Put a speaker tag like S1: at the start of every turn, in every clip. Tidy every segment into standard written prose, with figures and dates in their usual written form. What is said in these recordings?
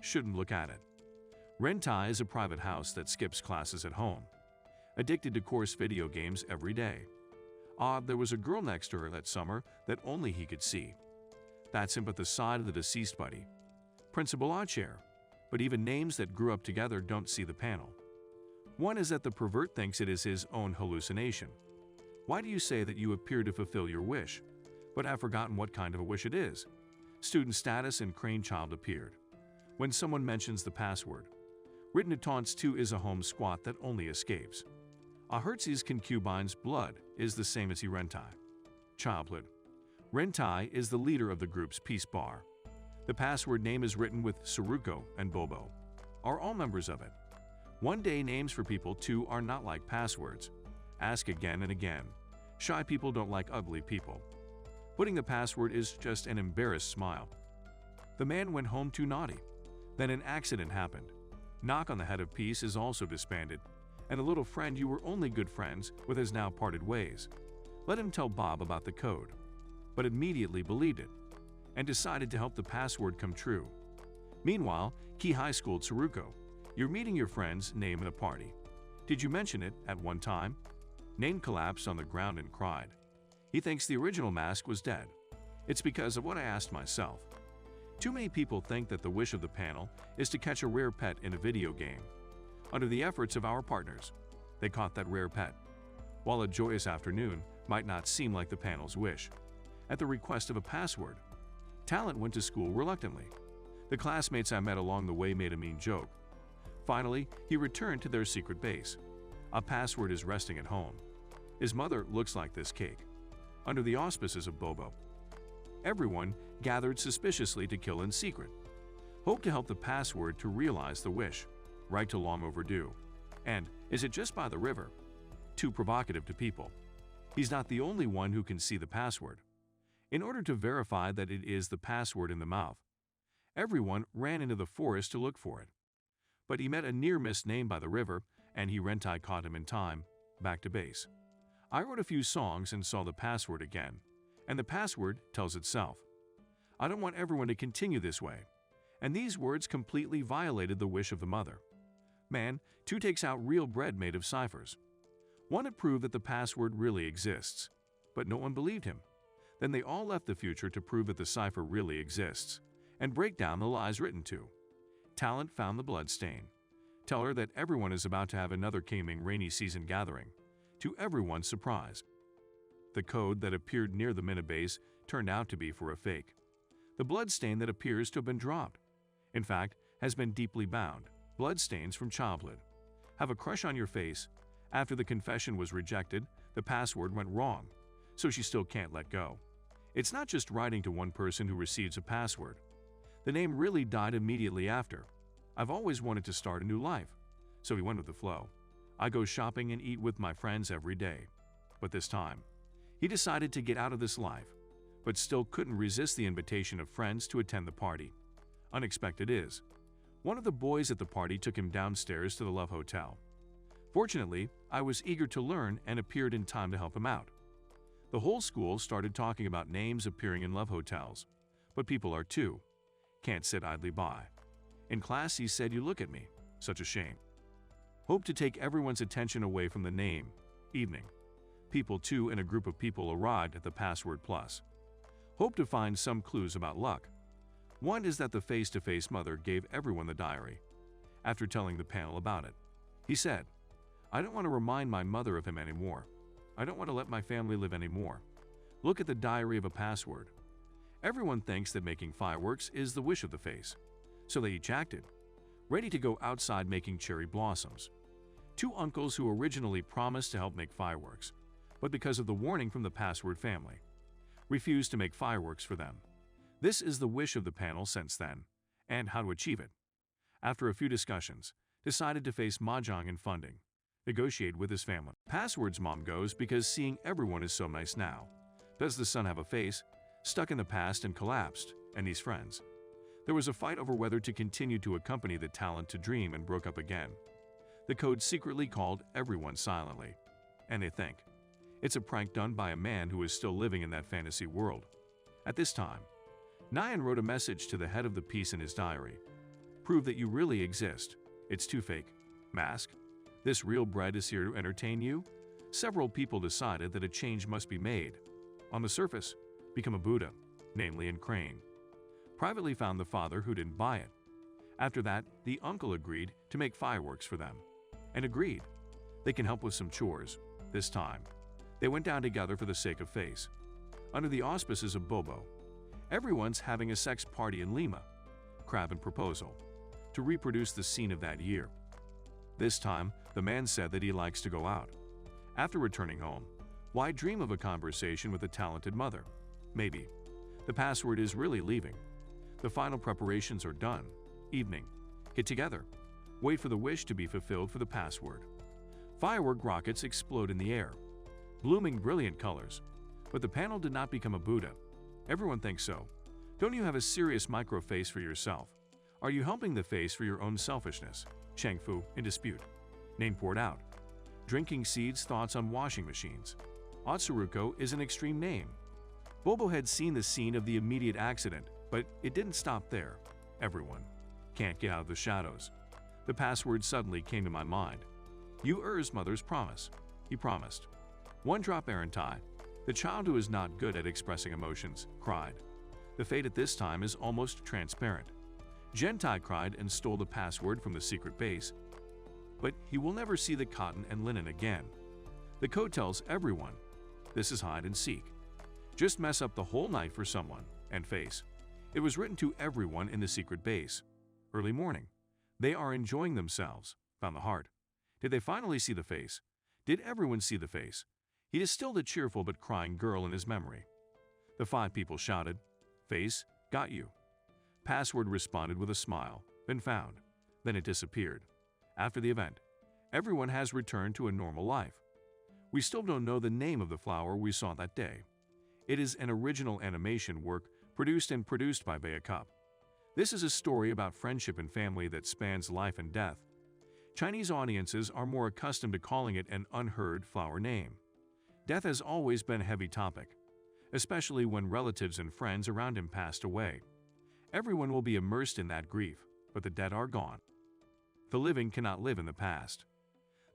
S1: shouldn't look at it. Rentai is a private house that skips classes at home. Addicted to coarse video games every day. Odd, there was a girl next to her that summer that only he could see. That's him, but the side of the deceased buddy. Principal Oddshare. But even names that grew up together don't see the panel. One is that the pervert thinks it is his own hallucination. Why do you say that you appear to fulfill your wish, but have forgotten what kind of a wish it is? Student status and crane child appeared. When someone mentions the password. Written to taunts 2 is a home squat that only escapes. Ahertzi's concubine's blood is the same as Rentai. Childhood. Rentai is the leader of the group's peace bar. The password name is written with Saruko and Bobo. Are all members of it. One day names for people too are not like passwords. Ask again and again. Shy people don't like ugly people. Putting the password is just an embarrassed smile. The man went home too naughty. Then an accident happened. Knock on the Head of Peace is also disbanded, and a little friend you were only good friends with has now parted ways. Let him tell Bob about the code, but immediately believed it, and decided to help the password come true. Meanwhile, Key High schooled Saruko. You're meeting your friend's name at a party. Did you mention it at one time? Name collapsed on the ground and cried. He thinks the original mask was dead. It's because of what I asked myself. Too many people think that the wish of the panel is to catch a rare pet in a video game. Under the efforts of our partners, they caught that rare pet. While a joyous afternoon might not seem like the panel's wish. At the request of a password, Talent went to school reluctantly. The classmates I met along the way made a mean joke. Finally, he returned to their secret base. A password is resting at home. His mother looks like this cake. Under the auspices of Bobo. Everyone gathered suspiciously to kill in secret. Hope to help the password to realize the wish. Right to long overdue. And is it just by the river? Too provocative to people. He's not the only one who can see the password. In order to verify that it is the password in the mouth, everyone ran into the forest to look for it. But he met a near-miss name by the river, and Rentai caught him in time, back to base. I wrote a few songs and saw the password again, and the password tells itself. I don't want everyone to continue this way, and these words completely violated the wish of the mother. Man, 2 takes out real bread made of ciphers. One had proved that the password really exists, but no one believed him. Then they all left the future to prove that the cipher really exists, and break down the lies written to. Talent found the blood stain. Tell her that everyone is about to have another gaming rainy season gathering, to everyone's surprise. The code that appeared near the minibase turned out to be for a fake. The blood stain that appears to have been dropped, in fact, has been deeply bound. Bloodstains from childhood. Have a crush on your face. After the confession was rejected, the password went wrong, so she still can't let go. It's not just writing to one person who receives a password. The name really died immediately after. I've always wanted to start a new life, so he went with the flow. I go shopping and eat with my friends every day. But this time, he decided to get out of this life, but still couldn't resist the invitation of friends to attend the party. Unexpected is, one of the boys at the party took him downstairs to the Love Hotel. Fortunately, I was eager to learn and appeared in time to help him out. The whole school started talking about names appearing in love hotels, but people are too. Can't sit idly by. In class, he said, "You look at me." Such a shame. Hope to take everyone's attention away from the name. Evening. People too and a group of people arrived at the password plus. Hope to find some clues about luck. One is that the face-to-face mother gave everyone the diary. After telling the panel about it, he said, "I don't want to remind my mother of him anymore. I don't want to let my family live anymore. Look at the diary of a password." Everyone thinks that making fireworks is the wish of the face, so they each acted, ready to go outside making cherry blossoms. 2 uncles who originally promised to help make fireworks, but because of the warning from the password family, refused to make fireworks for them. This is the wish of the panel since then, and how to achieve it. After a few discussions, decided to face mahjong and funding, negotiate with his family. Password's mom goes because seeing everyone is so nice now. Does the son have a face? Stuck in the past and collapsed, and these friends. There was a fight over whether to continue to accompany the talent to dream and broke up again. The code secretly called everyone silently, and they think it's a prank done by a man who is still living in that fantasy world. At this time, Nyan wrote a message to the head of the piece in his diary. Prove that you really exist. It's too fake. Mask. This real bread is here to entertain you? Several people decided that a change must be made. On the surface, become a Buddha, namely in Crane. Privately found the father who didn't buy it. After that, the uncle agreed to make fireworks for them. And agreed. They can help with some chores. This time, they went down together for the sake of face. Under the auspices of Bobo, everyone's having a sex party in Lima. Crab and proposal. To reproduce the scene of that year. This time, the man said that he likes to go out. After returning home, why dream of a conversation with a talented mother? Maybe. The password is really leaving. The final preparations are done. Evening. Get together. Wait for the wish to be fulfilled for the password. Firework rockets explode in the air. Blooming brilliant colors. But the panel did not become a Buddha. Everyone thinks so. Don't you have a serious micro-face for yourself? Are you helping the face for your own selfishness? Cheng Fu in dispute. Name poured out. Drinking seeds thoughts on washing machines. Otsuruko is an extreme name. Bobo had seen the scene of the immediate accident, but it didn't stop there. Everyone. Can't get out of the shadows. The password suddenly came to my mind. You Er's mother's promise. He promised. One drop Arantai, the child who is not good at expressing emotions, cried. The fate at this time is almost transparent. Gentai cried and stole the password from the secret base, but he will never see the cotton and linen again. The code tells everyone, this is hide and seek. Just mess up the whole night for someone, and face. It was written to everyone in the secret base. Early morning. They are enjoying themselves. Found the heart. Did they finally see the face? Did everyone see the face? He distilled a cheerful but crying girl in his memory. The 5 people shouted, Face, got you. Password responded with a smile. Been found. Then it disappeared. After the event, everyone has returned to a normal life. We still don't know the name of the flower we saw that day. It is an original animation work produced by Bea Cup. This is a story about friendship and family that spans life and death. Chinese audiences are more accustomed to calling it an unheard flower name. Death has always been a heavy topic, especially when relatives and friends around him passed away. Everyone will be immersed in that grief, but the dead are gone. The living cannot live in the past.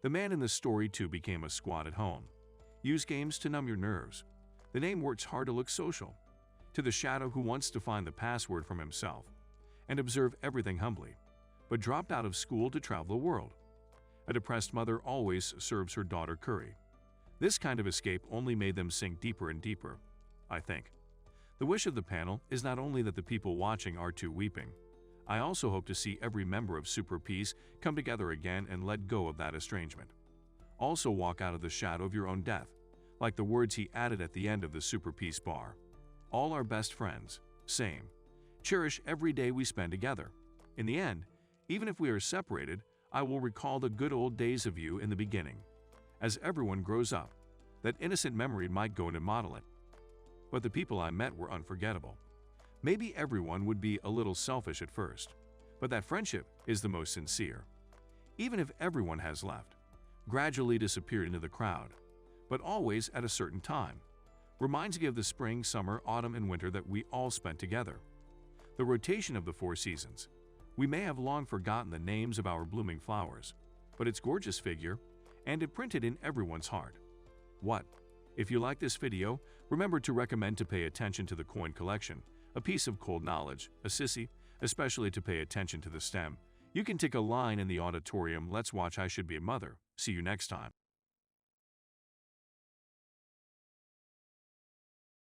S1: The man in the story too became a squad at home. Use games to numb your nerves. The name works hard to look social. To the shadow who wants to find the password from himself and observe everything humbly, but dropped out of school to travel the world. A depressed mother always serves her daughter curry. This kind of escape only made them sink deeper and deeper, I think. The wish of the panel is not only that the people watching are too weeping. I also hope to see every member of Super Peace come together again and let go of that estrangement. Also walk out of the shadow of your own death, like the words he added at the end of the Super Peace bar. All our best friends, same. Cherish every day we spend together. In the end, even if we are separated, I will recall the good old days of you in the beginning. As everyone grows up, that innocent memory might go into model it. But the people I met were unforgettable. Maybe everyone would be a little selfish at first, but that friendship is the most sincere. Even if everyone has left, gradually disappeared into the crowd, but always at a certain time, reminds me of the spring, summer, autumn, and winter that we all spent together. The rotation of the 4 seasons. We may have long forgotten the names of our blooming flowers, but its gorgeous figure, and it printed in everyone's heart. What? If you like this video, remember to recommend to pay attention to the coin collection, a piece of cold knowledge, a sissy, especially to pay attention to the stem. You can tick a line in the auditorium, let's watch I Should Be a Mother. See you next time.